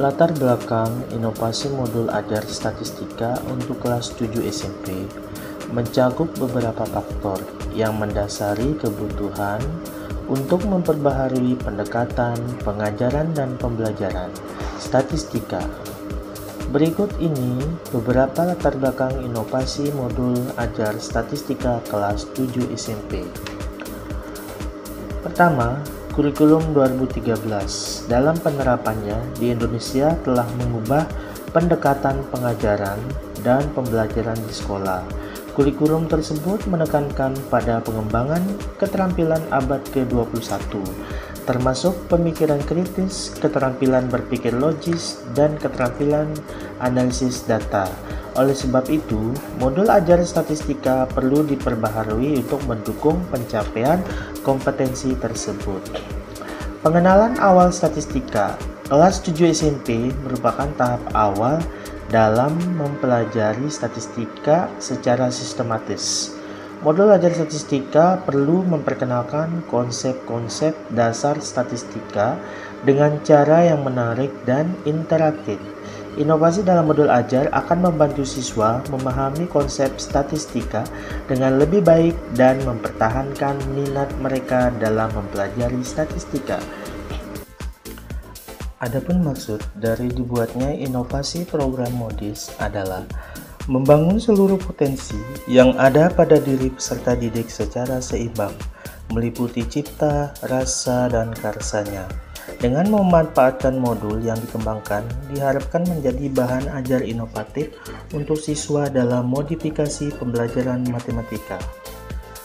Latar belakang inovasi modul ajar statistika untuk kelas 7 SMP mencakup beberapa faktor yang mendasari kebutuhan untuk memperbaharui pendekatan pengajaran dan pembelajaran statistika. Berikut ini beberapa latar belakang inovasi modul ajar statistika kelas 7 SMP. Pertama, kurikulum 2013 dalam penerapannya di Indonesia telah mengubah pendekatan pengajaran dan pembelajaran di sekolah. Kurikulum tersebut menekankan pada pengembangan keterampilan abad ke-21, termasuk pemikiran kritis, keterampilan berpikir logis, dan keterampilan analisis data. Oleh sebab itu, modul ajar statistika perlu diperbaharui untuk mendukung pencapaian kompetensi tersebut. Pengenalan awal statistika. Kelas 7 SMP merupakan tahap awal dalam mempelajari statistika secara sistematis. Modul ajar statistika perlu memperkenalkan konsep-konsep dasar statistika dengan cara yang menarik dan interaktif. Inovasi dalam modul ajar akan membantu siswa memahami konsep statistika dengan lebih baik dan mempertahankan minat mereka dalam mempelajari statistika. Adapun maksud dari dibuatnya inovasi program MODIS adalah membangun seluruh potensi yang ada pada diri peserta didik secara seimbang, meliputi cipta, rasa, dan karsanya. Dengan memanfaatkan modul yang dikembangkan, diharapkan menjadi bahan ajar inovatif untuk siswa dalam modifikasi pembelajaran matematika.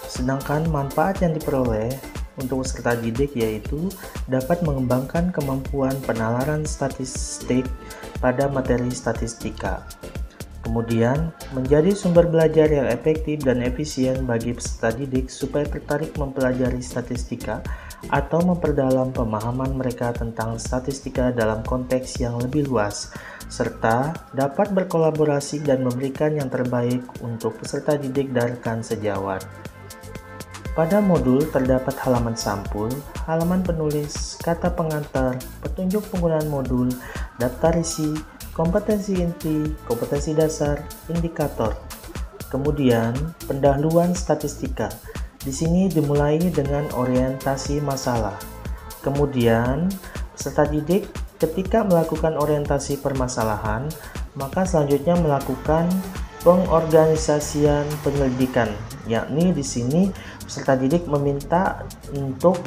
Sedangkan manfaat yang diperoleh untuk peserta didik yaitu dapat mengembangkan kemampuan penalaran statistik pada materi statistika. Kemudian, menjadi sumber belajar yang efektif dan efisien bagi peserta didik supaya tertarik mempelajari statistika atau memperdalam pemahaman mereka tentang statistika dalam konteks yang lebih luas, serta dapat berkolaborasi dan memberikan yang terbaik untuk peserta didik dan rekan sejawat. Pada modul terdapat halaman sampul, halaman penulis, kata pengantar, petunjuk penggunaan modul, daftar isi, kompetensi inti, kompetensi dasar, indikator. Kemudian, pendahuluan statistika. Di sini dimulai dengan orientasi masalah. Kemudian, peserta didik ketika melakukan orientasi permasalahan, maka selanjutnya melakukan pengorganisasian penyelidikan, yakni di sini peserta didik meminta untuk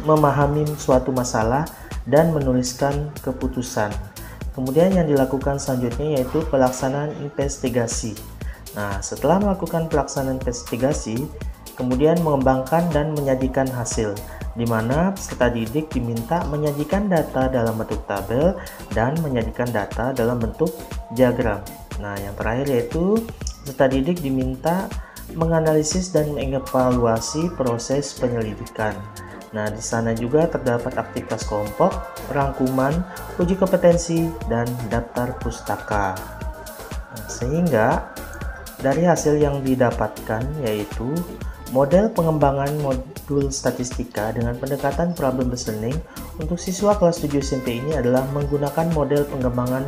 memahami suatu masalah dan menuliskan keputusan. Kemudian yang dilakukan selanjutnya yaitu pelaksanaan investigasi. Nah, setelah melakukan pelaksanaan investigasi, kemudian mengembangkan dan menyajikan hasil, di mana peserta didik diminta menyajikan data dalam bentuk tabel dan menyajikan data dalam bentuk diagram. Nah, yang terakhir yaitu peserta didik diminta menganalisis dan mengevaluasi proses penyelidikan. Nah, di sana juga terdapat aktivitas kelompok, rangkuman, uji kompetensi, dan daftar pustaka. Nah, sehingga dari hasil yang didapatkan yaitu model pengembangan modul statistika dengan pendekatan problem-based learning untuk siswa kelas 7 SMP ini adalah menggunakan model pengembangan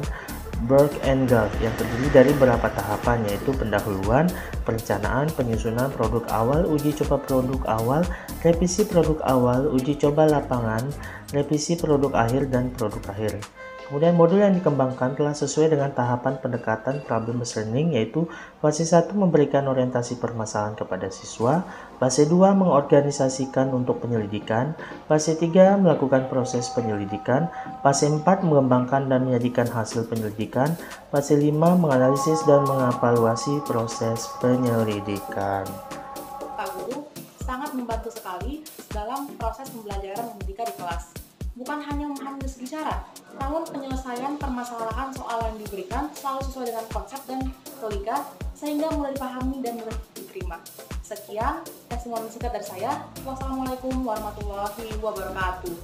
Burke and Gall yang terdiri dari beberapa tahapan yaitu pendahuluan, perencanaan, penyusunan produk awal, uji coba produk awal, revisi produk awal, uji coba lapangan, revisi produk akhir, dan produk akhir. Kemudian modul yang dikembangkan telah sesuai dengan tahapan pendekatan problem-based learning yaitu fase 1 memberikan orientasi permasalahan kepada siswa, fase 2 mengorganisasikan untuk penyelidikan, fase 3 melakukan proses penyelidikan, fase 4 mengembangkan dan menyajikan hasil penyelidikan, fase 5 menganalisis dan mengevaluasi proses penyelidikan. Pak Guru sangat membantu sekali dalam proses pembelajaran matematika di kelas. Bukan hanya memahami dari segi cara, namun penyelesaian permasalahan soal yang diberikan selalu sesuai dengan konsep dan logika sehingga mudah dipahami dan mudah diterima. Sekian, testimoni singkat dari saya. Wassalamualaikum warahmatullahi wabarakatuh.